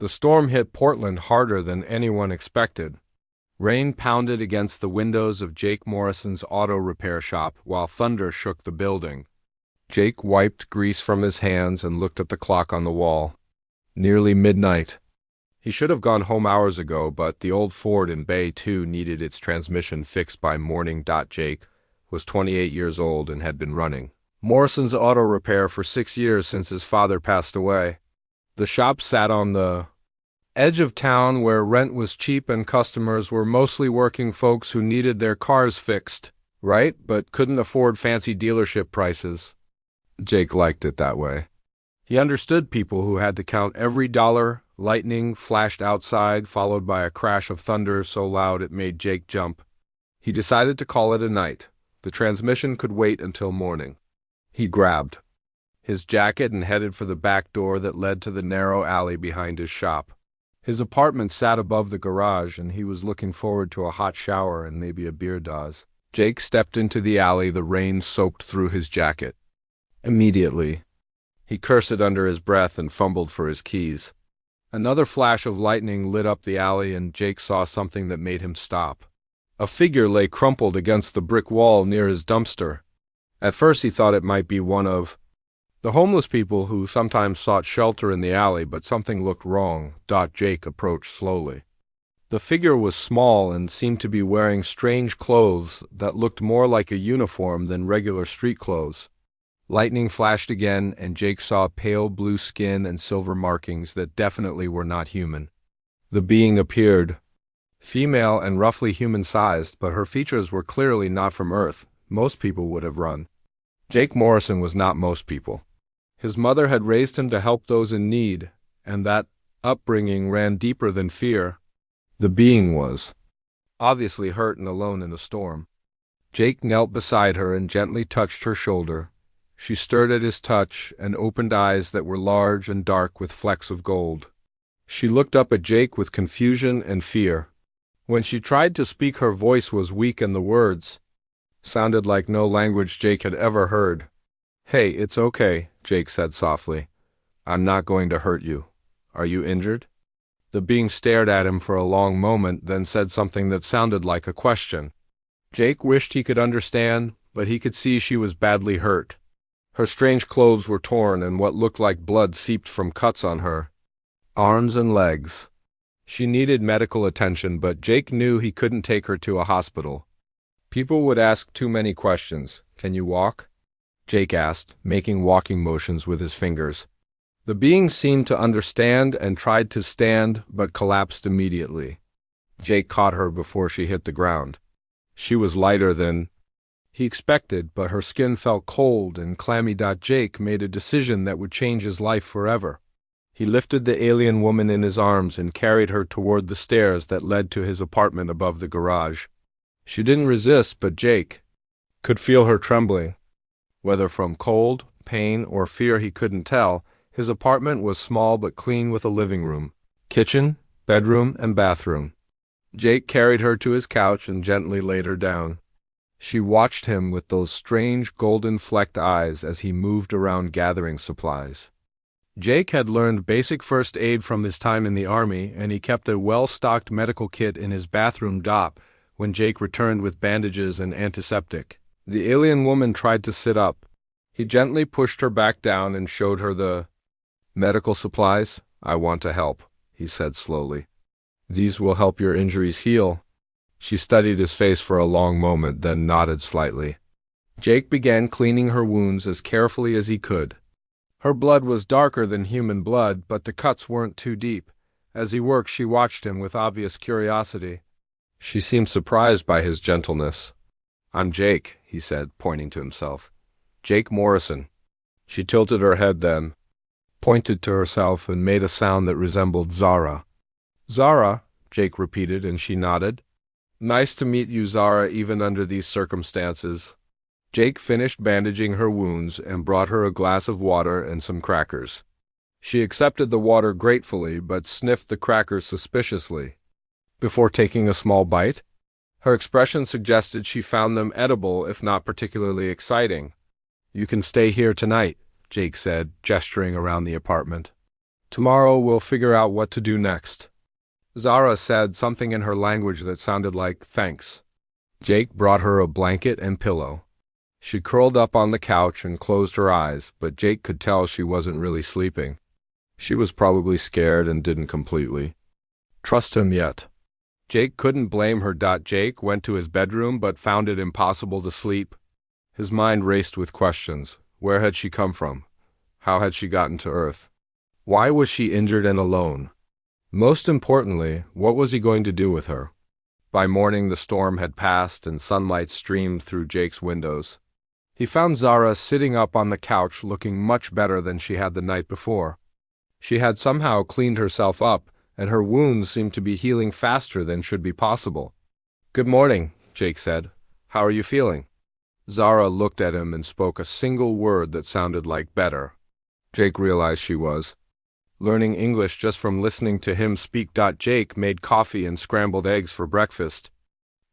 The storm hit Portland harder than anyone expected. Rain pounded against the windows of Jake Morrison's auto repair shop while thunder shook the building. Jake wiped grease from his hands and looked at the clock on the wall. Nearly midnight. He should have gone home hours ago, but the old Ford in Bay 2 needed its transmission fixed by morning. Jake was 28 years old and had been running Morrison's auto repair for 6 years since his father passed away. The shop sat on the edge of town where rent was cheap and customers were mostly working folks who needed their cars fixed, right, but couldn't afford fancy dealership prices. Jake liked it that way. He understood people who had to count every dollar. Lightning flashed outside, followed by a crash of thunder so loud it made Jake jump. He decided to call it a night. The transmission could wait until morning. He grabbed his jacket and headed for the back door that led to the narrow alley behind his shop. His apartment sat above the garage, and he was looking forward to a hot shower and maybe a beer dawes. Jake stepped into the alley, the rain soaked through his jacket. Immediately, he cursed under his breath and fumbled for his keys. Another flash of lightning lit up the alley, and Jake saw something that made him stop. A figure lay crumpled against the brick wall near his dumpster. At first he thought it might be one of the homeless people who sometimes sought shelter in the alley, but something looked wrong. Jake approached slowly. The figure was small and seemed to be wearing strange clothes that looked more like a uniform than regular street clothes. Lightning flashed again, and Jake saw pale blue skin and silver markings that definitely were not human. The being appeared female and roughly human-sized, but her features were clearly not from Earth. Most people would have run. Jake Morrison was not most people. His mother had raised him to help those in need, and that upbringing ran deeper than fear. The being was obviously hurt and alone in the storm. Jake knelt beside her and gently touched her shoulder. She stirred at his touch and opened eyes that were large and dark with flecks of gold. She looked up at Jake with confusion and fear. When she tried to speak, her voice was weak and the words sounded like no language Jake had ever heard. "Hey, it's okay," Jake said softly. "I'm not going to hurt you. Are you injured?" The being stared at him for a long moment, then said something that sounded like a question. Jake wished he could understand, but he could see she was badly hurt. Her strange clothes were torn, and what looked like blood seeped from cuts on her arms and legs. She needed medical attention, but Jake knew he couldn't take her to a hospital. People would ask too many questions. "Can you walk?" Jake asked, making walking motions with his fingers. The being seemed to understand and tried to stand, but collapsed immediately. Jake caught her before she hit the ground. She was lighter than he expected, but her skin felt cold and clammy. Jake made a decision that would change his life forever. He lifted the alien woman in his arms and carried her toward the stairs that led to his apartment above the garage. She didn't resist, but Jake could feel her trembling. Whether from cold, pain, or fear he couldn't tell, his apartment was small but clean with a living room, kitchen, bedroom, and bathroom. Jake carried her to his couch and gently laid her down. She watched him with those strange golden-flecked eyes as he moved around gathering supplies. Jake had learned basic first aid from his time in the Army, and he kept a well-stocked medical kit in his bathroom when Jake returned with bandages and antiseptic. The alien woman tried to sit up. He gently pushed her back down and showed her the medical supplies. "I want to help," he said slowly. "These will help your injuries heal." She studied his face for a long moment, then nodded slightly. Jake began cleaning her wounds as carefully as he could. Her blood was darker than human blood, but the cuts weren't too deep. As he worked, she watched him with obvious curiosity. She seemed surprised by his gentleness. "I'm Jake," he said, pointing to himself. "Jake Morrison." She tilted her head then, pointed to herself, and made a sound that resembled Zara. "Zara," Jake repeated, and she nodded. "Nice to meet you, Zara, even under these circumstances." Jake finished bandaging her wounds and brought her a glass of water and some crackers. She accepted the water gratefully, but sniffed the crackers suspiciously before taking a small bite. Her expression suggested she found them edible, if not particularly exciting. "You can stay here tonight," Jake said, gesturing around the apartment. Tomorrow we'll figure out what to do next. Zara said something in her language that sounded like thanks. Jake brought her a blanket and pillow. She curled up on the couch and closed her eyes, but Jake could tell she wasn't really sleeping. She was probably scared and didn't completely trust him yet. Jake couldn't blame her. Jake went to his bedroom but found it impossible to sleep. His mind raced with questions. Where had she come from? How had she gotten to Earth? Why was she injured and alone? Most importantly, what was he going to do with her? By morning the storm had passed and sunlight streamed through Jake's windows. He found Zara sitting up on the couch looking much better than she had the night before. She had somehow cleaned herself up, and her wounds seemed to be healing faster than should be possible. "Good morning," Jake said. "How are you feeling?" Zara looked at him and spoke a single word that sounded like better. Jake realized she was learning English just from listening to him speak. Jake made coffee and scrambled eggs for breakfast.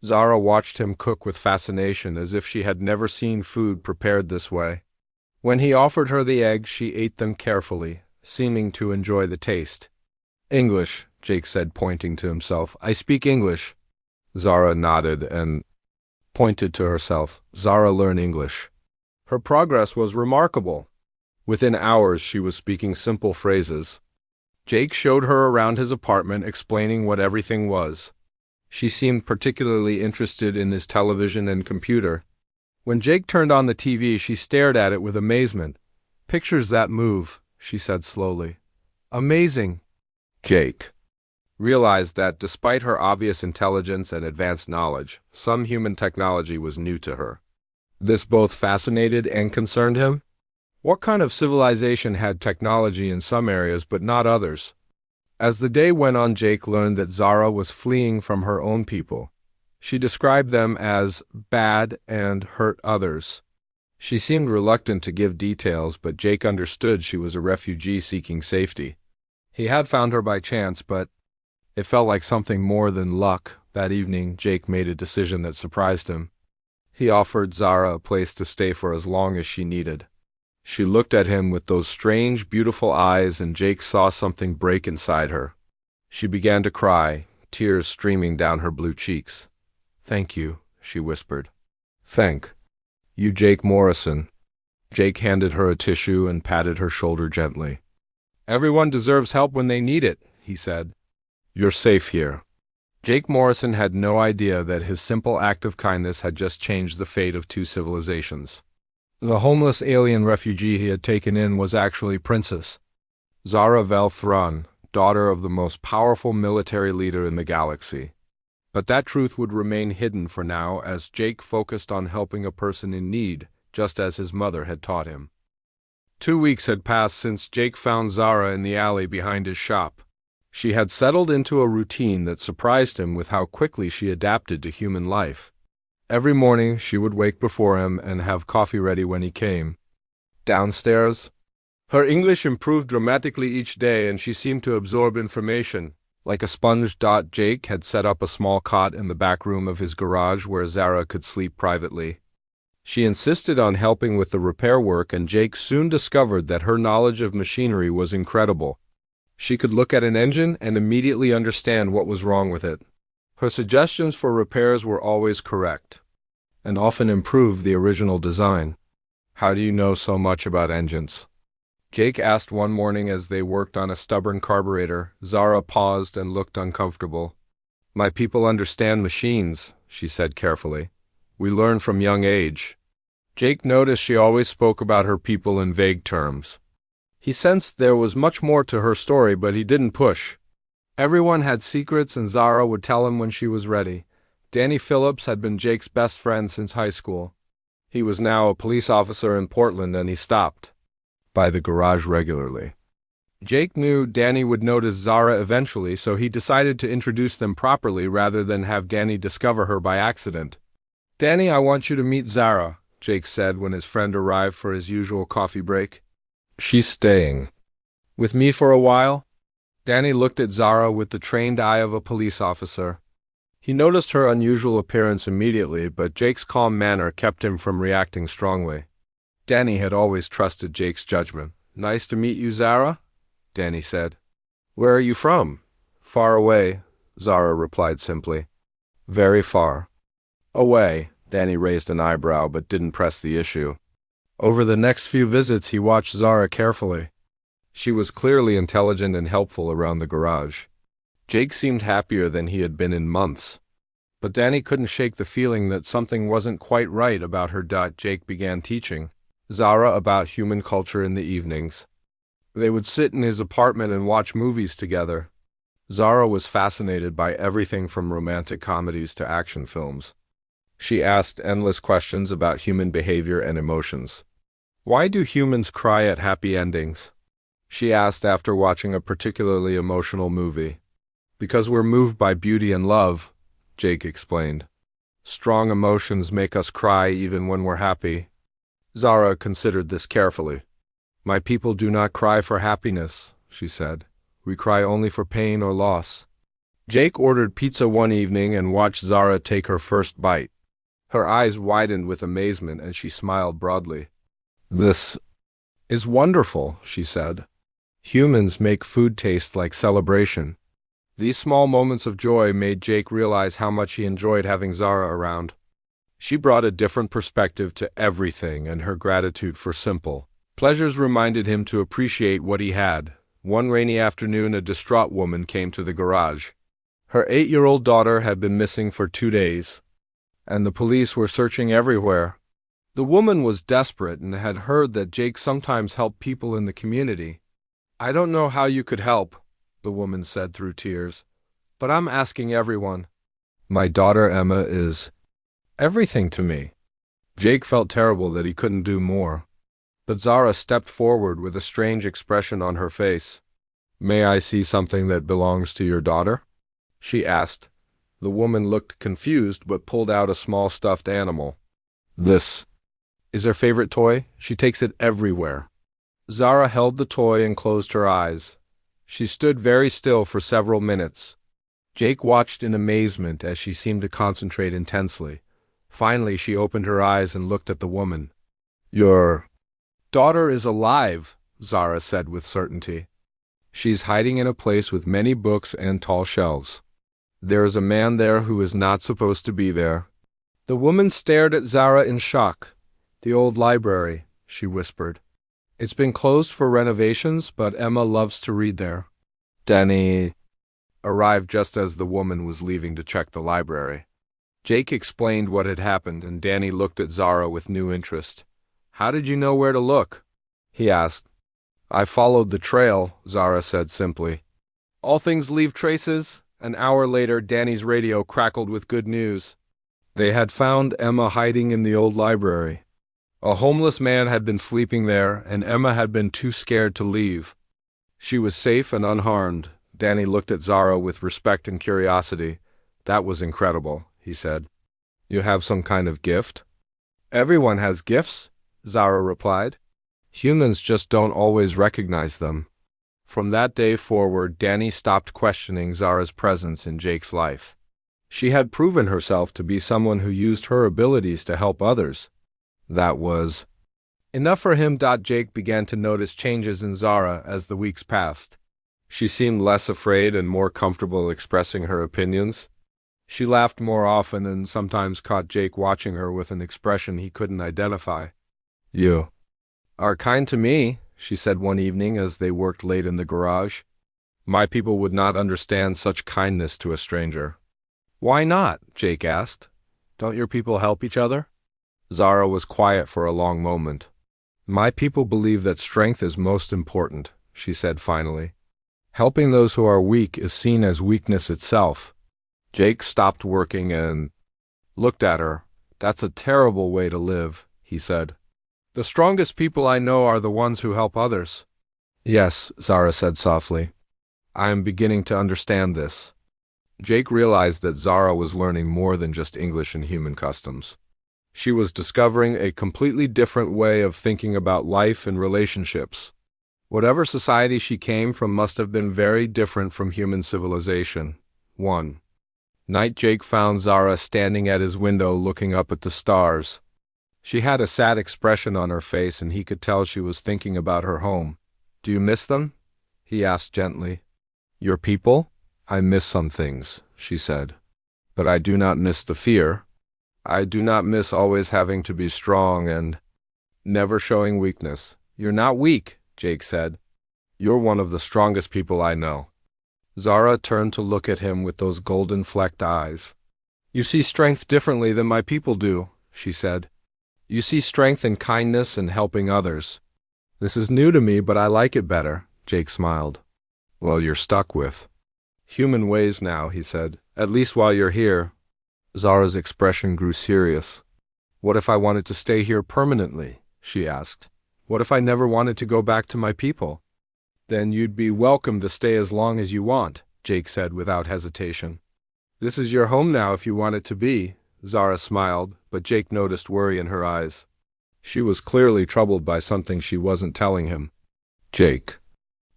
Zara watched him cook with fascination, as if she had never seen food prepared this way. When he offered her the eggs, she ate them carefully, seeming to enjoy the taste. "English," Jake said, pointing to himself. "I speak English." Zara nodded and pointed to herself. Zara learned English. Her progress was remarkable. Within hours she was speaking simple phrases. Jake showed her around his apartment, explaining what everything was. She seemed particularly interested in his television and computer. When Jake turned on the TV, she stared at it with amazement. "Pictures that move," she said slowly. "Amazing." Jake realized that despite her obvious intelligence and advanced knowledge, some human technology was new to her. This both fascinated and concerned him. What kind of civilization had technology in some areas but not others? As the day went on, Jake learned that Zara was fleeing from her own people. She described them as bad and hurt others. She seemed reluctant to give details, but Jake understood she was a refugee seeking safety. He had found her by chance, but it felt like something more than luck. That evening, Jake made a decision that surprised him. He offered Zara a place to stay for as long as she needed. She looked at him with those strange, beautiful eyes, and Jake saw something break inside her. She began to cry, tears streaming down her blue cheeks. "Thank you," she whispered. "Thank you, Jake Morrison." Jake handed her a tissue and patted her shoulder gently. "Everyone deserves help when they need it," he said. "You're safe here." Jake Morrison had no idea that his simple act of kindness had just changed the fate of two civilizations. The homeless alien refugee he had taken in was actually Princess Zara Velthron, daughter of the most powerful military leader in the galaxy. But that truth would remain hidden for now, as Jake focused on helping a person in need, just as his mother had taught him. 2 weeks had passed since Jake found Zara in the alley behind his shop. She had settled into a routine that surprised him with how quickly she adapted to human life. Every morning she would wake before him and have coffee ready when he came. Downstairs, her English improved dramatically each day, and she seemed to absorb information like a sponge. Jake had set up a small cot in the back room of his garage where Zara could sleep privately. She insisted on helping with the repair work, and Jake soon discovered that her knowledge of machinery was incredible. She could look at an engine and immediately understand what was wrong with it. Her suggestions for repairs were always correct, and often improved the original design. "How do you know so much about engines?" Jake asked one morning as they worked on a stubborn carburetor. Zara paused and looked uncomfortable. "My people understand machines," she said carefully. "We learn from young age." Jake noticed she always spoke about her people in vague terms. He sensed there was much more to her story, but he didn't push. Everyone had secrets, and Zara would tell him when she was ready. Danny Phillips had been Jake's best friend since high school. He was now a police officer in Portland, and he stopped by the garage regularly. Jake knew Danny would notice Zara eventually, so he decided to introduce them properly rather than have Danny discover her by accident. "Danny, I want you to meet Zara," Jake said when his friend arrived for his usual coffee break. "She's staying with me for a while?" Danny looked at Zara with the trained eye of a police officer. He noticed her unusual appearance immediately, but Jake's calm manner kept him from reacting strongly. Danny had always trusted Jake's judgment. "Nice to meet you, Zara." Danny said. Where are you from? Far away, Zara replied simply. Very far. Away, Danny raised an eyebrow but didn't press the issue. Over the next few visits he watched Zara carefully. She was clearly intelligent and helpful around the garage. Jake seemed happier than he had been in months. But Danny couldn't shake the feeling that something wasn't quite right about her. Jake began teaching Zara about human culture in the evenings. They would sit in his apartment and watch movies together. Zara was fascinated by everything from romantic comedies to action films. She asked endless questions about human behavior and emotions. Why do humans cry at happy endings? She asked after watching a particularly emotional movie. Because we're moved by beauty and love, Jake explained. Strong emotions make us cry even when we're happy. Zara considered this carefully. My people do not cry for happiness, she said. We cry only for pain or loss. Jake ordered pizza one evening and watched Zara take her first bite. Her eyes widened with amazement and she smiled broadly. This is wonderful, she said. Humans make food taste like celebration. These small moments of joy made Jake realize how much he enjoyed having Zara around. She brought a different perspective to everything, and her gratitude for simple pleasures reminded him to appreciate what he had. One rainy afternoon, a distraught woman came to the garage. Her 8-year-old daughter had been missing for 2 days, and the police were searching everywhere. The woman was desperate and had heard that Jake sometimes helped people in the community. I don't know how you could help, the woman said through tears, but I'm asking everyone. My daughter Emma is everything to me. Jake felt terrible that he couldn't do more. But Zara stepped forward with a strange expression on her face. May I see something that belongs to your daughter? She asked. The woman looked confused but pulled out a small stuffed animal. This is her favorite toy. She takes it everywhere. Zara held the toy and closed her eyes. She stood very still for several minutes. Jake watched in amazement as she seemed to concentrate intensely. Finally, she opened her eyes and looked at the woman. Your daughter is alive, Zara said with certainty. She's hiding in a place with many books and tall shelves. There is a man there who is not supposed to be there. The woman stared at Zara in shock. The old library, she whispered. It's been closed for renovations, but Emma loves to read there. Danny arrived just as the woman was leaving to check the library. Jake explained what had happened, and Danny looked at Zara with new interest. How did you know where to look? He asked. I followed the trail, Zara said simply. All things leave traces. An hour later, Danny's radio crackled with good news. They had found Emma hiding in the old library. A homeless man had been sleeping there, and Emma had been too scared to leave. She was safe and unharmed. Danny looked at Zara with respect and curiosity. That was incredible, he said. You have some kind of gift? Everyone has gifts, Zara replied. Humans just don't always recognize them. From that day forward, Danny stopped questioning Zara's presence in Jake's life. She had proven herself to be someone who used her abilities to help others. That was enough for him. Jake began to notice changes in Zara as the weeks passed. She seemed less afraid and more comfortable expressing her opinions. She laughed more often and sometimes caught Jake watching her with an expression he couldn't identify. You are kind to me, she said one evening as they worked late in the garage. My people would not understand such kindness to a stranger. Why not? Jake asked. Don't your people help each other? Zara was quiet for a long moment. My people believe that strength is most important, she said finally. Helping those who are weak is seen as weakness itself. Jake stopped working and looked at her. That's a terrible way to live, he said. The strongest people I know are the ones who help others. Yes, Zara said softly. I am beginning to understand this. Jake realized that Zara was learning more than just English and human customs. She was discovering a completely different way of thinking about life and relationships. Whatever society she came from must have been very different from human civilization. One night, Jake found Zara standing at his window looking up at the stars. She had a sad expression on her face, and he could tell she was thinking about her home. Do you miss them? he asked gently. Your people? I miss some things, she said. But I do not miss the fear. I do not miss always having to be strong and never showing weakness. You're not weak, Jake said. You're one of the strongest people I know. Zara turned to look at him with those golden-flecked eyes. You see strength differently than my people do, she said. You see strength in kindness and helping others. This is new to me, but I like it better, Jake smiled. Well, you're stuck with human ways now, he said. At least while you're here. Zara's expression grew serious. What if I wanted to stay here permanently? She asked. What if I never wanted to go back to my people? Then you'd be welcome to stay as long as you want, Jake said without hesitation. This is your home now if you want it to be, Zara smiled, but Jake noticed worry in her eyes. She was clearly troubled by something she wasn't telling him. Jake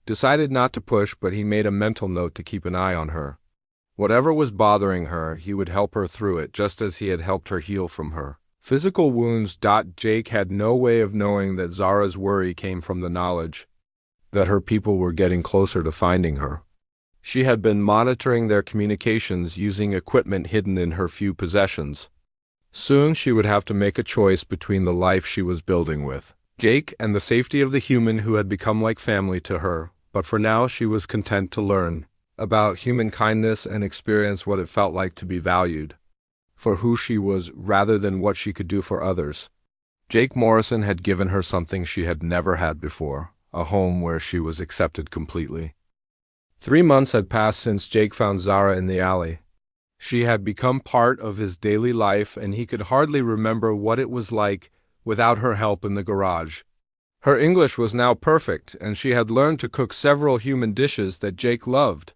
decided not to push, but he made a mental note to keep an eye on her. Whatever was bothering her, he would help her through it, just as he had helped her heal from her physical wounds. Jake had no way of knowing that Zara's worry came from the knowledge that her people were getting closer to finding her. She had been monitoring their communications using equipment hidden in her few possessions. Soon she would have to make a choice between the life she was building with Jake and the safety of the human who had become like family to her, but for now she was content to learn about human kindness and experience what it felt like to be valued for who she was rather than what she could do for others. Jake Morrison had given her something she had never had before, a home where she was accepted completely. 3 months had passed since Jake found Zara in the alley. She had become part of his daily life, and he could hardly remember what it was like without her help in the garage. Her English was now perfect, and she had learned to cook several human dishes that Jake loved.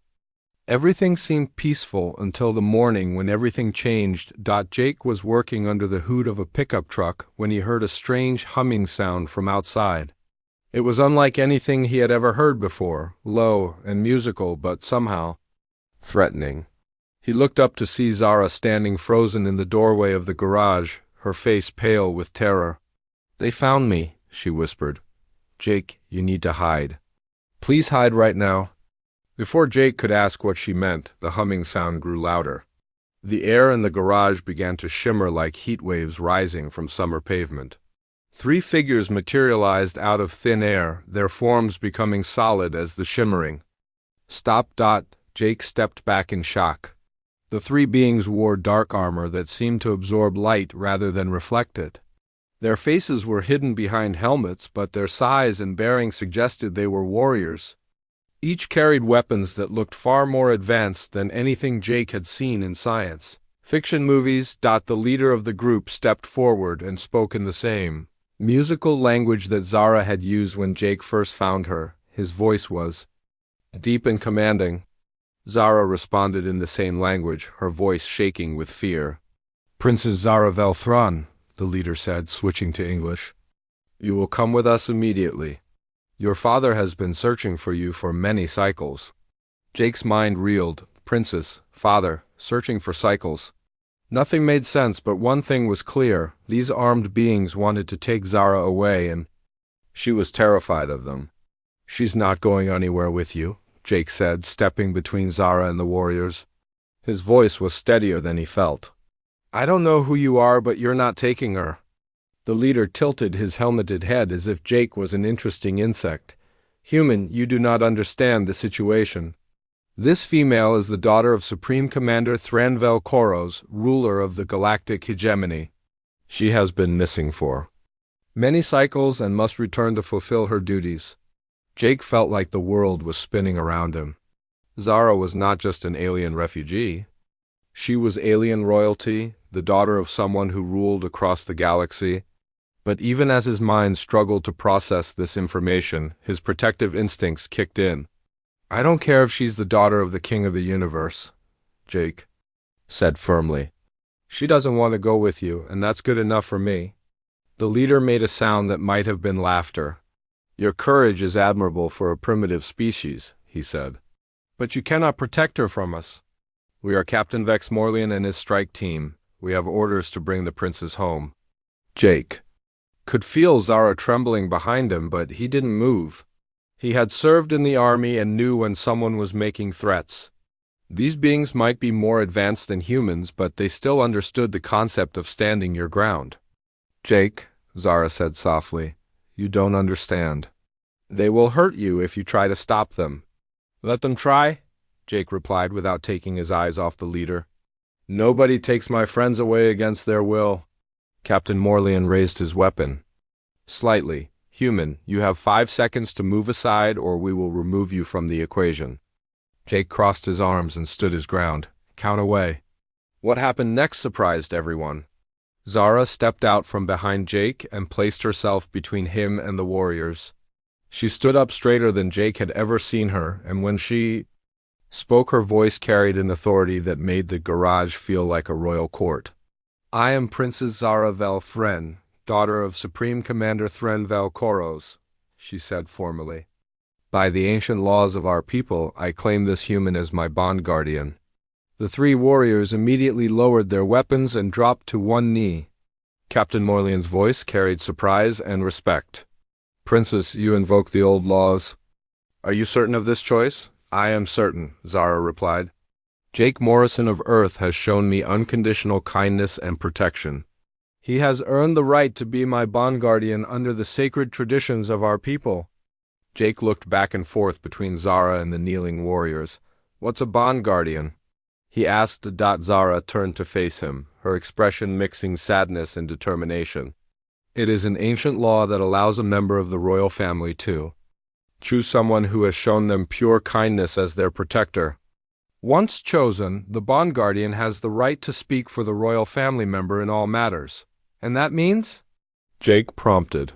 Everything seemed peaceful until the morning when everything changed. Jake was working under the hood of a pickup truck when he heard a strange humming sound from outside. It was unlike anything he had ever heard before, low and musical, but somehow threatening. He looked up to see Zara standing frozen in the doorway of the garage, her face pale with terror. They found me, she whispered. Jake, you need to hide. Please hide right now. Before Jake could ask what she meant, the humming sound grew louder. The air in the garage began to shimmer like heat waves rising from summer pavement. 3 figures materialized out of thin air, their forms becoming solid as the shimmering. Stop. Jake stepped back in shock. The 3 beings wore dark armor that seemed to absorb light rather than reflect it. Their faces were hidden behind helmets, but their size and bearing suggested they were warriors. Each carried weapons that looked far more advanced than anything Jake had seen in science fiction movies. The leader of the group stepped forward and spoke in the same musical language that Zara had used when Jake first found her. His voice was deep and commanding. Zara responded in the same language, her voice shaking with fear. Princess Zara Velthron, the leader said, switching to English. You will come with us immediately. Your father has been searching for you for many cycles. Jake's mind reeled. Princess, father, searching for cycles. Nothing made sense, but one thing was clear. These armed beings wanted to take Zara away, and she was terrified of them. She's not going anywhere with you, Jake said, stepping between Zara and the warriors. His voice was steadier than he felt. I don't know who you are, but you're not taking her. The leader tilted his helmeted head as if Jake was an interesting insect. Human, you do not understand the situation. This female is the daughter of Supreme Commander Thranvel Koros, ruler of the Galactic Hegemony. She has been missing for many cycles and must return to fulfill her duties. Jake felt like the world was spinning around him. Zara was not just an alien refugee. She was alien royalty, the daughter of someone who ruled across the galaxy. But even as his mind struggled to process this information, his protective instincts kicked in. I don't care if she's the daughter of the king of the universe, Jake said firmly. She doesn't want to go with you, and that's good enough for me. The leader made a sound that might have been laughter. Your courage is admirable for a primitive species, he said. But you cannot protect her from us. We are Captain Vex Morlian and his strike team. We have orders to bring the princess home. Jake could feel Zara trembling behind him, but he didn't move. He had served in the army and knew when someone was making threats. These beings might be more advanced than humans, but they still understood the concept of standing your ground. Jake, Zara said softly, you don't understand. They will hurt you if you try to stop them. Let them try, Jake replied without taking his eyes off the leader. Nobody takes my friends away against their will. Captain Morlian raised his weapon. Slightly. Human, you have 5 seconds to move aside or we will remove you from the equation. Jake crossed his arms and stood his ground. Count away. What happened next surprised everyone. Zara stepped out from behind Jake and placed herself between him and the warriors. She stood up straighter than Jake had ever seen her, and when she spoke, her voice carried an authority that made the garage feel like a royal court. I am Princess Zara Vel Thren, daughter of Supreme Commander Thren Vel Koros, she said formally. By the ancient laws of our people, I claim this human as my bond guardian. The 3 warriors immediately lowered their weapons and dropped to one knee. Captain Morlian's voice carried surprise and respect. Princess, you invoke the old laws. Are you certain of this choice? I am certain, Zara replied. Jake Morrison of Earth has shown me unconditional kindness and protection. He has earned the right to be my bond guardian under the sacred traditions of our people. Jake looked back and forth between Zara and the kneeling warriors. What's a bond guardian? He asked. Zara turned to face him, her expression mixing sadness and determination. It is an ancient law that allows a member of the royal family to choose someone who has shown them pure kindness as their protector. Once chosen, the bond guardian has the right to speak for the royal family member in all matters. And that means? Jake prompted.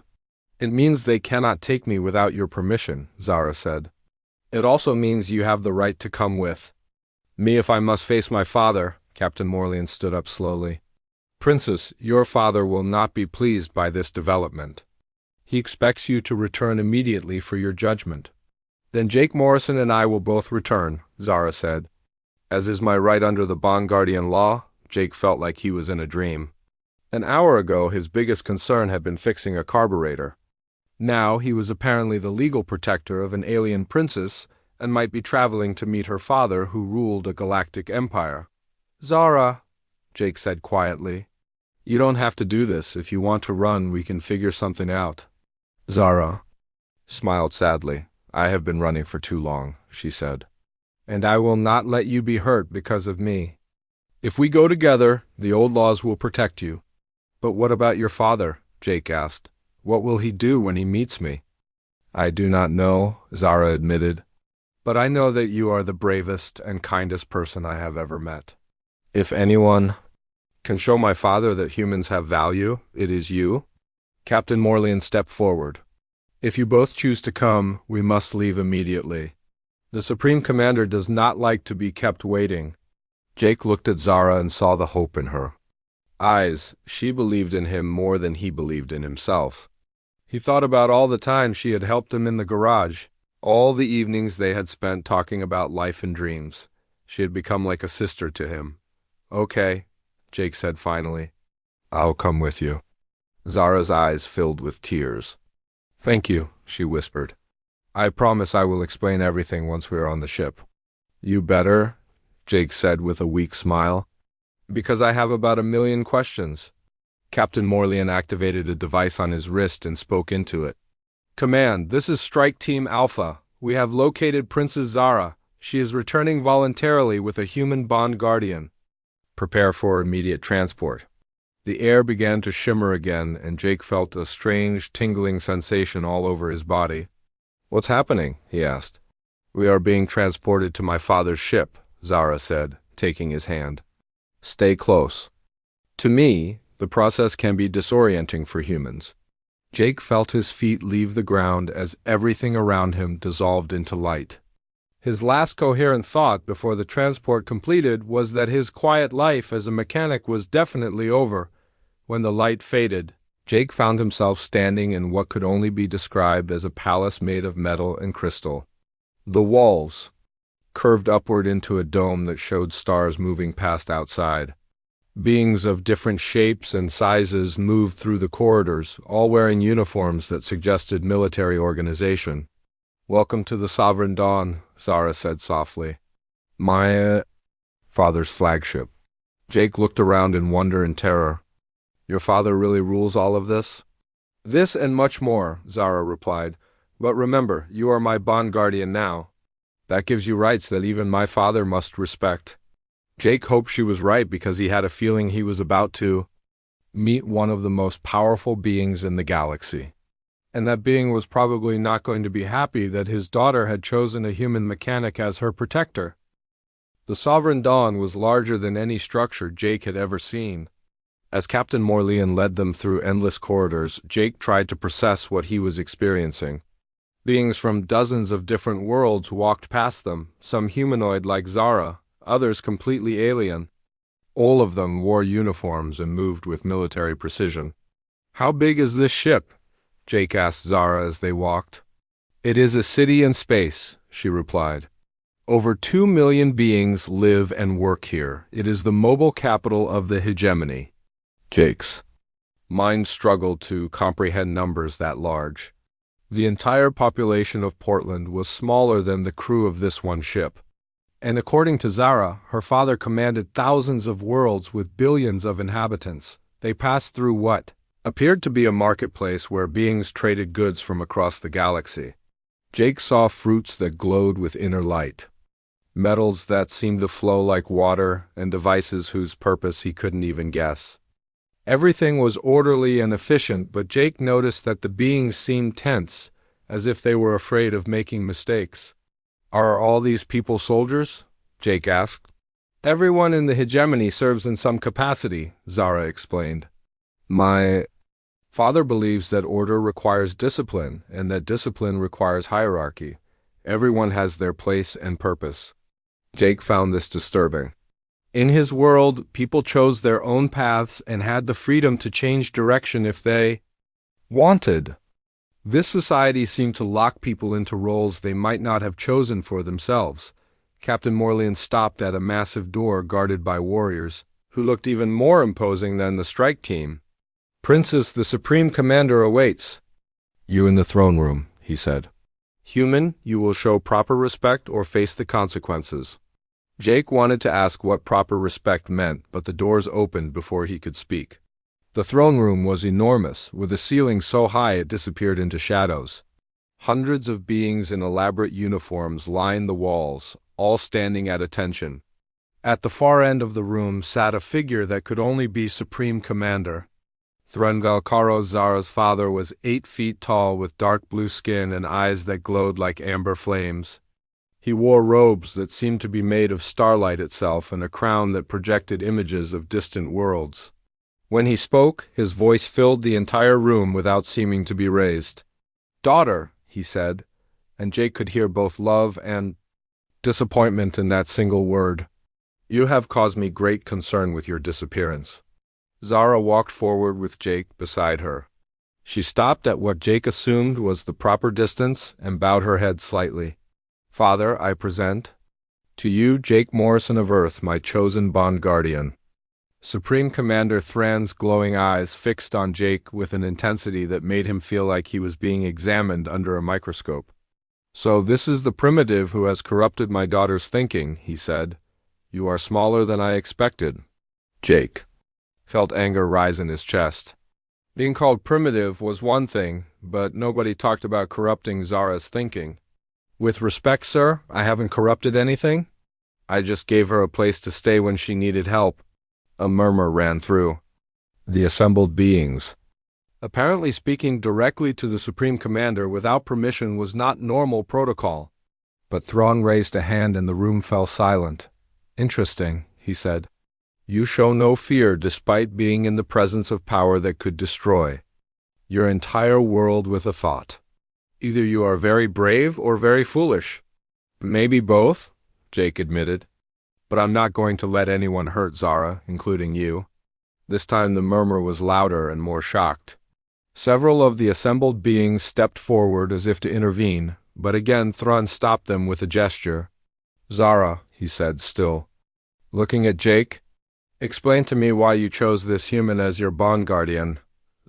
It means they cannot take me without your permission, Zara said. It also means you have the right to come with me if I must face my father. Captain Morlian stood up slowly. Princess, your father will not be pleased by this development. He expects you to return immediately for your judgment. Then Jake Morrison and I will both return, Zara said. As is my right under the bond guardian law, Jake felt like he was in a dream. An hour ago, his biggest concern had been fixing a carburetor. Now he was apparently the legal protector of an alien princess and might be traveling to meet her father who ruled a galactic empire. Zara, Jake said quietly, you don't have to do this. If you want to run, we can figure something out. Zara smiled sadly. I have been running for too long, she said. And I will not let you be hurt because of me. If we go together, the old laws will protect you. But what about your father? Jake asked. What will he do when he meets me? I do not know, Zara admitted. But I know that you are the bravest and kindest person I have ever met. If anyone can show my father that humans have value, it is you. Captain Morlian stepped forward. If you both choose to come, we must leave immediately. The Supreme Commander does not like to be kept waiting. Jake looked at Zara and saw the hope in her eyes. She believed in him more than he believed in himself. He thought about all the time she had helped him in the garage, all the evenings they had spent talking about life and dreams. She had become like a sister to him. Okay, Jake said finally. I'll come with you. Zara's eyes filled with tears. Thank you, she whispered. I promise I will explain everything once we are on the ship. You better, Jake said with a weak smile. Because I have about 1,000,000 questions. Captain Morlian activated a device on his wrist and spoke into it. Command, this is Strike Team Alpha. We have located Princess Zara. She is returning voluntarily with a human bond guardian. Prepare for immediate transport. The air began to shimmer again, and Jake felt a strange, tingling sensation all over his body. What's happening? He asked. We are being transported to my father's ship, Zara said, taking his hand. Stay close. To me, the process can be disorienting for humans. Jake felt his feet leave the ground as everything around him dissolved into light. His last coherent thought before the transport completed was that his quiet life as a mechanic was definitely over. When the light faded, Jake found himself standing in what could only be described as a palace made of metal and crystal. The walls curved upward into a dome that showed stars moving past outside. Beings of different shapes and sizes moved through the corridors, all wearing uniforms that suggested military organization. Welcome to the Sovereign Dawn, Zara said softly. My father's flagship. Jake looked around in wonder and terror. Your father really rules all of this? This and much more, Zara replied. But remember, you are my bond guardian now. That gives you rights that even my father must respect. Jake hoped she was right because he had a feeling he was about to meet one of the most powerful beings in the galaxy. And that being was probably not going to be happy that his daughter had chosen a human mechanic as her protector. The Sovereign Dawn was larger than any structure Jake had ever seen. As Captain Morlean led them through endless corridors, Jake tried to process what he was experiencing. Beings from dozens of different worlds walked past them, some humanoid like Zara, others completely alien. All of them wore uniforms and moved with military precision. How big is this ship? Jake asked Zara as they walked. It is a city in space, she replied. Over 2 million beings live and work here. It is the mobile capital of the hegemony. Jake's mind struggled to comprehend numbers that large. The entire population of Portland was smaller than the crew of this one ship. And according to Zara, her father commanded thousands of worlds with billions of inhabitants. They passed through what appeared to be a marketplace where beings traded goods from across the galaxy. Jake saw fruits that glowed with inner light, metals that seemed to flow like water, and devices whose purpose he couldn't even guess. Everything was orderly and efficient, but Jake noticed that the beings seemed tense, as if they were afraid of making mistakes. Are all these people soldiers? Jake asked. Everyone in the hegemony serves in some capacity, Zara explained. My father believes that order requires discipline, and that discipline requires hierarchy. Everyone has their place and purpose. Jake found this disturbing. In his world, people chose their own paths and had the freedom to change direction if they wanted. This society seemed to lock people into roles they might not have chosen for themselves. Captain Morlean stopped at a massive door guarded by warriors, who looked even more imposing than the strike team. Princess, the Supreme Commander awaits. You in the throne room, he said. Human, you will show proper respect or face the consequences. Jake wanted to ask what proper respect meant, but the doors opened before he could speak. The throne room was enormous, with a ceiling so high it disappeared into shadows. Hundreds of beings in elaborate uniforms lined the walls, all standing at attention. At the far end of the room sat a figure that could only be Supreme Commander. Threngalkaro, Zara's father, was 8 feet tall with dark blue skin and eyes that glowed like amber flames. He wore robes that seemed to be made of starlight itself and a crown that projected images of distant worlds. When he spoke, his voice filled the entire room without seeming to be raised. Daughter, he said, and Jake could hear both love and disappointment in that single word. You have caused me great concern with your disappearance. Zara walked forward with Jake beside her. She stopped at what Jake assumed was the proper distance and bowed her head slightly. Father, I present to you Jake Morrison of Earth, my chosen bond guardian. Supreme Commander Thran's glowing eyes fixed on Jake with an intensity that made him feel like he was being examined under a microscope. So this is the primitive who has corrupted my daughter's thinking, he said. You are smaller than I expected. Jake felt anger rise in his chest. Being called primitive was one thing, but nobody talked about corrupting Zara's thinking. With respect, sir, I haven't corrupted anything. I just gave her a place to stay when she needed help. A murmur ran through the assembled beings. Apparently speaking directly to the Supreme Commander without permission was not normal protocol. But Thrawn raised a hand and the room fell silent. Interesting, he said. You show no fear despite being in the presence of power that could destroy your entire world with a thought. Either you are very brave or very foolish. Maybe both, Jake admitted. But I'm not going to let anyone hurt Zara, including you. This time the murmur was louder and more shocked. Several of the assembled beings stepped forward as if to intervene, but again Thrawn stopped them with a gesture. Zara, he said, still looking at Jake. Explain to me why you chose this human as your bond guardian.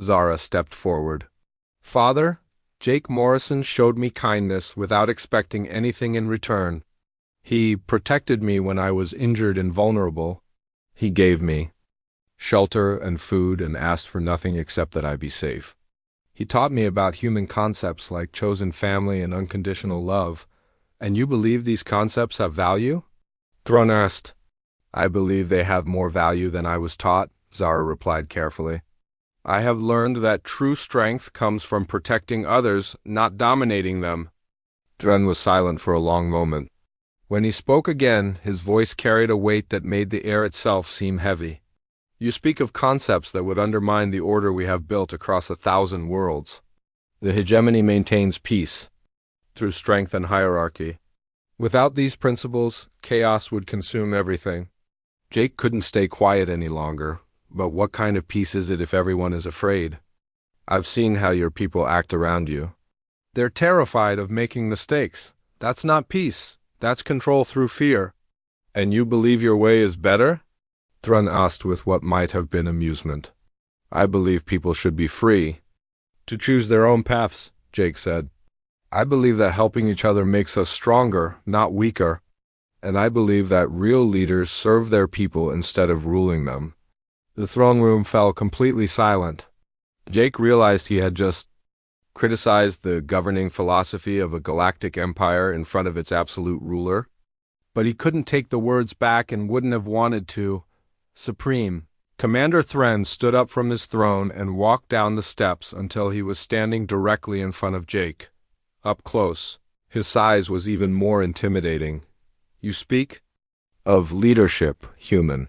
Zara stepped forward. Father, Jake Morrison showed me kindness without expecting anything in return. He protected me when I was injured and vulnerable. He gave me shelter and food and asked for nothing except that I be safe. He taught me about human concepts like chosen family and unconditional love. And you believe these concepts have value? Thron asked. I believe they have more value than I was taught, Zara replied carefully. I have learned that true strength comes from protecting others, not dominating them. Dren was silent for a long moment. When he spoke again, his voice carried a weight that made the air itself seem heavy. You speak of concepts that would undermine the order we have built across 1,000 worlds. The hegemony maintains peace through strength and hierarchy. Without these principles, chaos would consume everything. Jake couldn't stay quiet any longer. But what kind of peace is it if everyone is afraid? I've seen how your people act around you. They're terrified of making mistakes. That's not peace. That's control through fear. And you believe your way is better? Thrun asked with what might have been amusement. I believe people should be free to choose their own paths, Jake said. I believe that helping each other makes us stronger, not weaker. And I believe that real leaders serve their people instead of ruling them. The throne room fell completely silent. Jake realized he had just criticized the governing philosophy of a galactic empire in front of its absolute ruler. But he couldn't take the words back and wouldn't have wanted to. Supreme. Commander Thren stood up from his throne and walked down the steps until he was standing directly in front of Jake. Up close, his size was even more intimidating. You speak of leadership, human.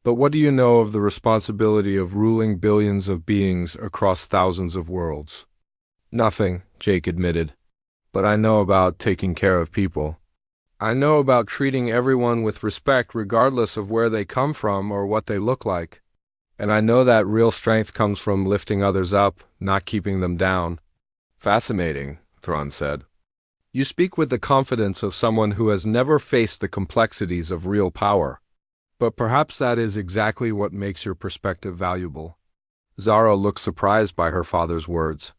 But what do you know of the responsibility of ruling billions of beings across thousands of worlds? Nothing, Jake admitted. But I know about taking care of people. I know about treating everyone with respect regardless of where they come from or what they look like. And I know that real strength comes from lifting others up, not keeping them down. Fascinating, Thrawn said. You speak with the confidence of someone who has never faced the complexities of real power. But perhaps that is exactly what makes your perspective valuable. Zara looked surprised by her father's words.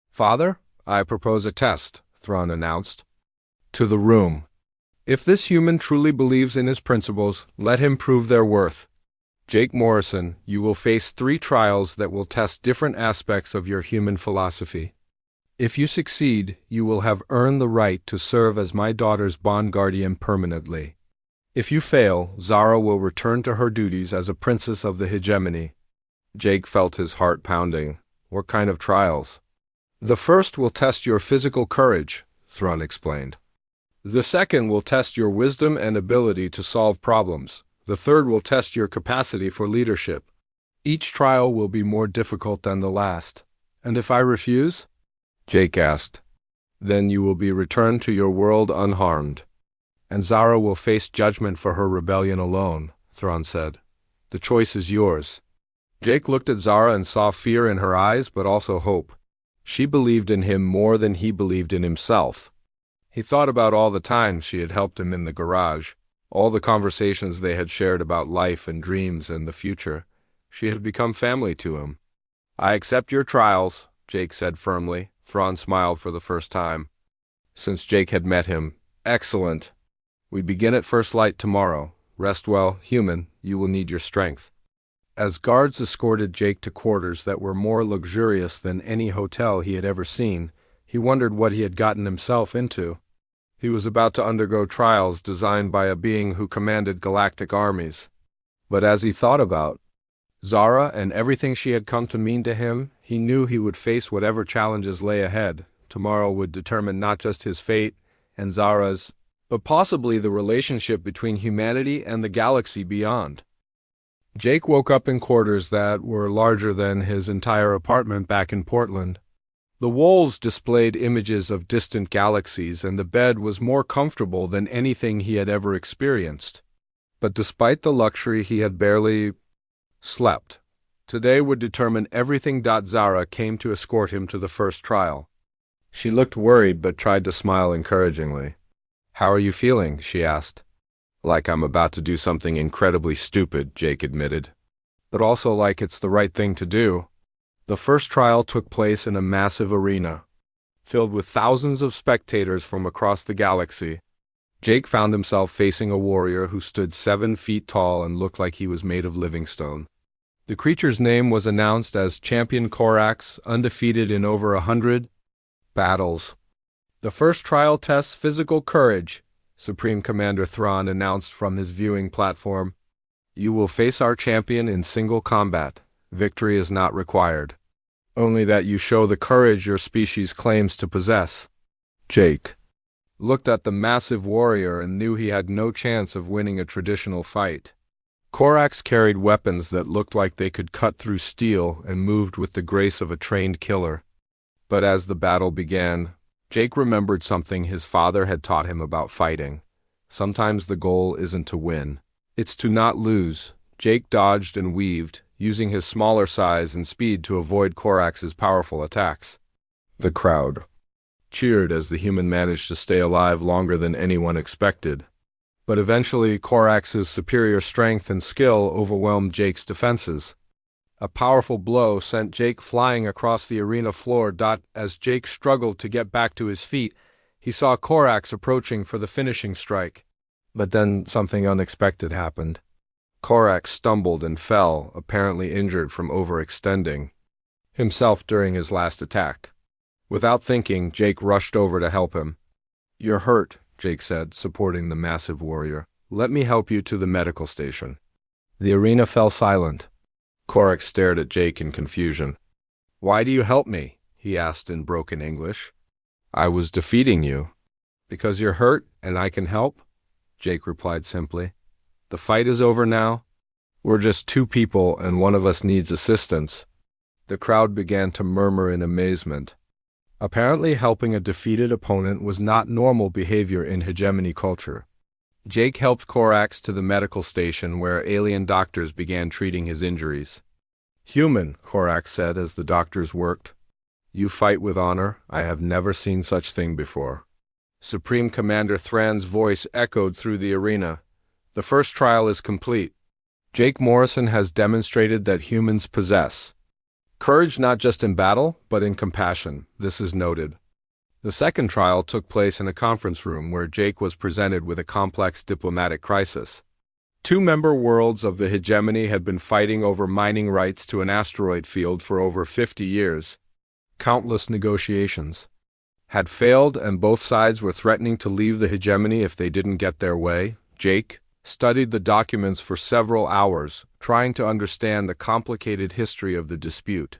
Father, I propose a test, Thrawn announced. To the room. If this human truly believes in his principles, let him prove their worth. Jake Morrison, you will face 3 trials that will test different aspects of your human philosophy. If you succeed, you will have earned the right to serve as my daughter's bond guardian permanently. If you fail, Zara will return to her duties as a princess of the hegemony. Jake felt his heart pounding. What kind of trials? The first will test your physical courage, Thrawn explained. The second will test your wisdom and ability to solve problems. The third will test your capacity for leadership. Each trial will be more difficult than the last. And if I refuse? Jake asked. Then you will be returned to your world unharmed. And Zara will face judgment for her rebellion alone, Thrawn said. The choice is yours. Jake looked at Zara and saw fear in her eyes, but also hope. She believed in him more than he believed in himself. He thought about all the times she had helped him in the garage, all the conversations they had shared about life and dreams and the future. She had become family to him. I accept your trials, Jake said firmly. Thrawn smiled for the first time. Since Jake had met him, excellent. We begin at first light tomorrow. Rest well, human, you will need your strength. As guards escorted Jake to quarters that were more luxurious than any hotel he had ever seen, he wondered what he had gotten himself into. He was about to undergo trials designed by a being who commanded galactic armies. But as he thought about Zara and everything she had come to mean to him, he knew he would face whatever challenges lay ahead. Tomorrow would determine not just his fate and Zara's, but possibly the relationship between humanity and the galaxy beyond. Jake woke up in quarters that were larger than his entire apartment back in Portland. The walls displayed images of distant galaxies, and the bed was more comfortable than anything he had ever experienced. But despite the luxury, he had barely slept. Today would determine everything. Zara came to escort him to the first trial. She looked worried but tried to smile encouragingly. How are you feeling? She asked. Like I'm about to do something incredibly stupid, Jake admitted. But also like it's the right thing to do. The first trial took place in a massive arena. filled with thousands of spectators from across the galaxy. Jake found himself facing a warrior who stood 7 feet tall and looked like he was made of living stone. The creature's name was announced as Champion Corax, undefeated in over 100 battles. The first trial tests physical courage, Supreme Commander Thrawn announced from his viewing platform. You will face our champion in single combat. Victory is not required. Only that you show the courage your species claims to possess. Jake looked at the massive warrior and knew he had no chance of winning a traditional fight. Corax carried weapons that looked like they could cut through steel and moved with the grace of a trained killer. But as the battle began, Jake remembered something his father had taught him about fighting. Sometimes the goal isn't to win. It's to not lose. Jake dodged and weaved, using his smaller size and speed to avoid Corax's powerful attacks. The crowd cheered as the human managed to stay alive longer than anyone expected. But eventually, Corax's superior strength and skill overwhelmed Jake's defenses. A powerful blow sent Jake flying across the arena floor. As Jake struggled to get back to his feet, he saw Corax approaching for the finishing strike. But then something unexpected happened. Corax stumbled and fell, apparently injured from overextending himself during his last attack. Without thinking, Jake rushed over to help him. You're hurt, Jake said, supporting the massive warrior. Let me help you to the medical station. The arena fell silent. Corax stared at Jake in confusion. Why do you help me? He asked in broken English. I was defeating you. Because you're hurt and I can help? Jake replied simply. The fight is over now. We're just 2 people and one of us needs assistance. The crowd began to murmur in amazement. Apparently helping a defeated opponent was not normal behavior in hegemony culture. Jake helped Corax to the medical station where alien doctors began treating his injuries. Human, Corax said as the doctors worked. You fight with honor. I have never seen such thing before. Supreme Commander Thrawn's voice echoed through the arena. The first trial is complete. Jake Morrison has demonstrated that humans possess courage not just in battle, but in compassion. This is noted. The second trial took place in a conference room where Jake was presented with a complex diplomatic crisis. 2 member worlds of the hegemony had been fighting over mining rights to an asteroid field for over 50 years. Countless negotiations had failed and both sides were threatening to leave the hegemony if they didn't get their way. Jake studied the documents for several hours, trying to understand the complicated history of the dispute.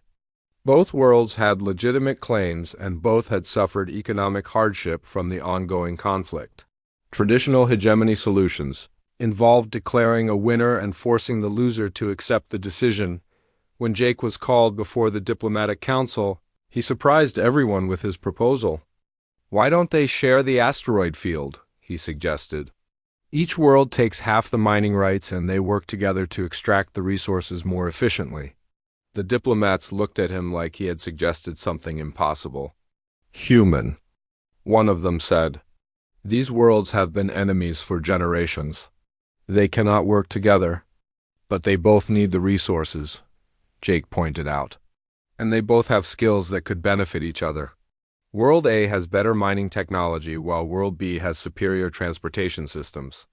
Both worlds had legitimate claims and both had suffered economic hardship from the ongoing conflict. Traditional hegemony solutions involved declaring a winner and forcing the loser to accept the decision. When Jake was called before the diplomatic council, he surprised everyone with his proposal. Why don't they share the asteroid field? He suggested. Each world takes half the mining rights and they work together to extract the resources more efficiently. The diplomats looked at him like he had suggested something impossible. Human, one of them said. These worlds have been enemies for generations. They cannot work together, but they both need the resources, Jake pointed out. And they both have skills that could benefit each other. World A has better mining technology while World B has superior transportation systems.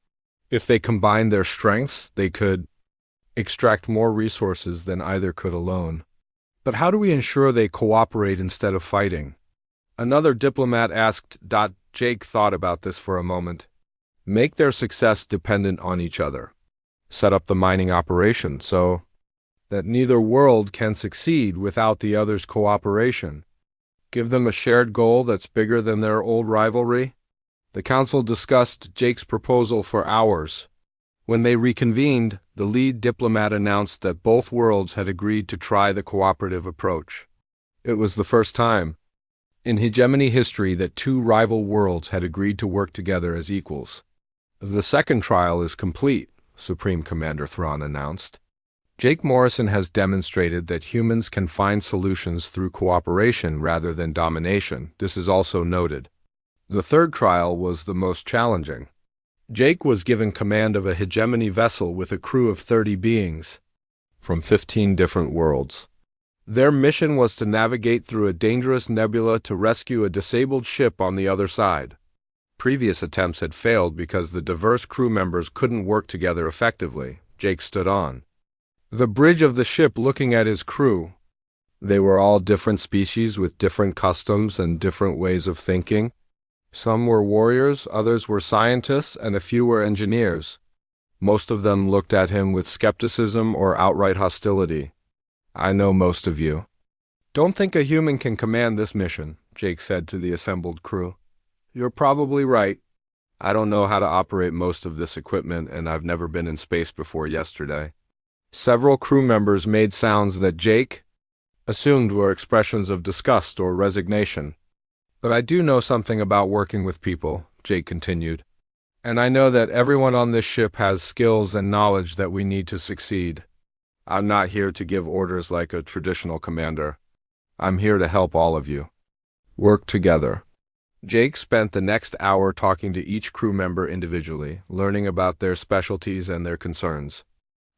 If they combine their strengths, they could extract more resources than either could alone. But how do we ensure they cooperate instead of fighting? Another diplomat asked. Jake thought about this for a moment. Make their success dependent on each other. Set up the mining operation so that neither world can succeed without the other's cooperation. Give them a shared goal that's bigger than their old rivalry. The council discussed Jake's proposal for hours. When they reconvened, the lead diplomat announced that both worlds had agreed to try the cooperative approach. It was the first time in hegemony history that 2 rival worlds had agreed to work together as equals. The second trial is complete, Supreme Commander Thrawn announced. Jake Morrison has demonstrated that humans can find solutions through cooperation rather than domination. This is also noted. The third trial was the most challenging. Jake was given command of a hegemony vessel with a crew of 30 beings from 15 different worlds. Their mission was to navigate through a dangerous nebula to rescue a disabled ship on the other side. Previous attempts had failed because the diverse crew members couldn't work together effectively. Jake stood on the bridge of the ship looking at his crew. They were all different species with different customs and different ways of thinking. Some were warriors, others were scientists, and a few were engineers. Most of them looked at him with skepticism or outright hostility. "I know most of you. Don't think a human can command this mission," Jake said to the assembled crew. "You're probably right. I don't know how to operate most of this equipment, and I've never been in space before yesterday." Several crew members made sounds that Jake assumed were expressions of disgust or resignation. "But I do know something about working with people," Jake continued. "And I know that everyone on this ship has skills and knowledge that we need to succeed. I'm not here to give orders like a traditional commander. I'm here to help all of you work together." Jake spent the next hour talking to each crew member individually, learning about their specialties and their concerns.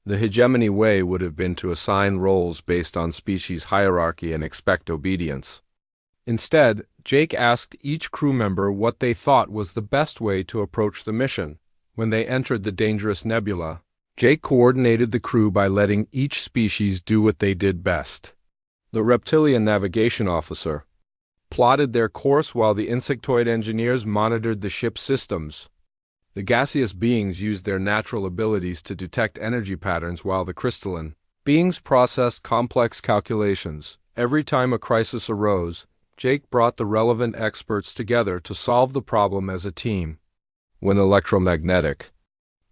The hegemony way would have been to assign roles based on species hierarchy and expect obedience. Instead, Jake asked each crew member what they thought was the best way to approach the mission. When they entered the dangerous nebula, Jake coordinated the crew by letting each species do what they did best. The reptilian navigation officer plotted their course while the insectoid engineers monitored the ship's systems. The gaseous beings used their natural abilities to detect energy patterns while the crystalline beings processed complex calculations. Every time a crisis arose, Jake brought the relevant experts together to solve the problem as a team. When electromagnetic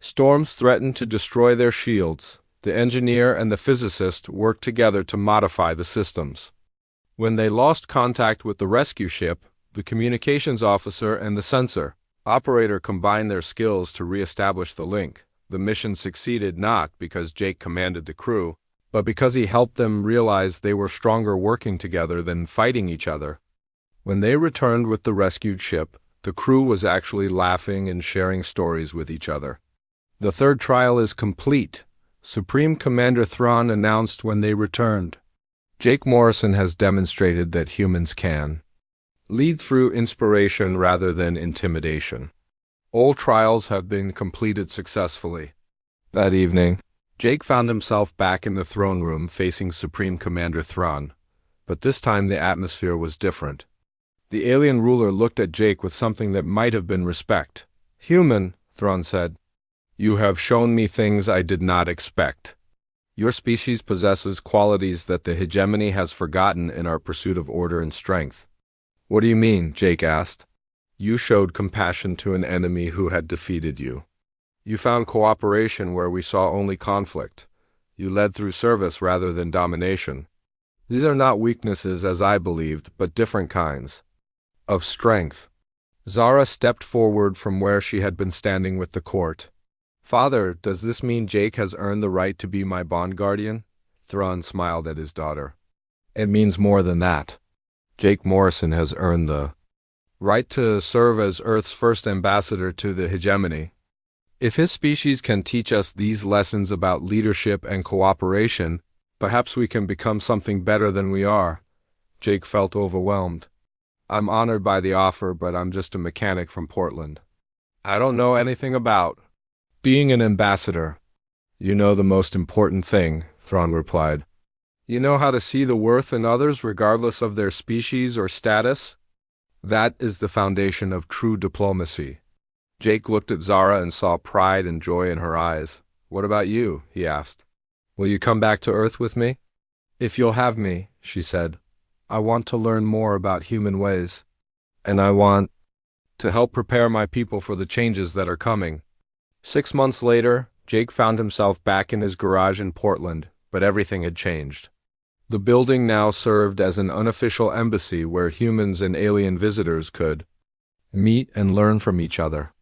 storms threatened to destroy their shields, the engineer and the physicist worked together to modify the systems. When they lost contact with the rescue ship, the communications officer and the sensor operator combined their skills to re-establish the link. The mission succeeded not because Jake commanded the crew, but because he helped them realize they were stronger working together than fighting each other. When they returned with the rescued ship, the crew was actually laughing and sharing stories with each other. "The third trial is complete," Supreme Commander Thrawn announced when they returned. "Jake Morrison has demonstrated that humans can lead through inspiration rather than intimidation. All trials have been completed successfully." That evening, Jake found himself back in the throne room facing Supreme Commander Thrawn, but this time the atmosphere was different. The alien ruler looked at Jake with something that might have been respect. "Human," Thrawn said, "you have shown me things I did not expect. Your species possesses qualities that the hegemony has forgotten in our pursuit of order and strength." "What do you mean?" Jake asked. "You showed compassion to an enemy who had defeated you. You found cooperation where we saw only conflict. You led through service rather than domination. These are not weaknesses as I believed, but different kinds of strength." Zara stepped forward from where she had been standing with the court. "Father, does this mean Jake has earned the right to be my bond guardian?" Thrawn smiled at his daughter. "It means more than that. Jake Morrison has earned the right to serve as Earth's first ambassador to the hegemony. If his species can teach us these lessons about leadership and cooperation, perhaps we can become something better than we are." Jake felt overwhelmed. "I'm honored by the offer, but I'm just a mechanic from Portland. I don't know anything about being an ambassador." "You know the most important thing," Thrawn replied. "You know how to see the worth in others regardless of their species or status. That is the foundation of true diplomacy." Jake looked at Zara and saw pride and joy in her eyes. "What about you?" he asked. "Will you come back to Earth with me?" "If you'll have me," she said. "I want to learn more about human ways. And I want to help prepare my people for the changes that are coming." 6 months later, Jake found himself back in his garage in Portland, but everything had changed. The building now served as an unofficial embassy where humans and alien visitors could meet and learn from each other.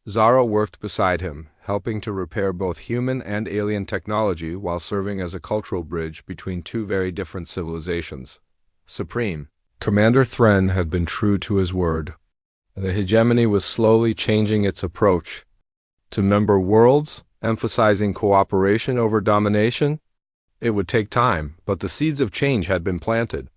Zara worked beside him, helping to repair both human and alien technology while serving as a cultural bridge between two very different civilizations. Supreme Commander Thrawn had been true to his word. The hegemony was slowly changing its approach to member worlds, emphasizing cooperation over domination. It would take time, but the seeds of change had been planted.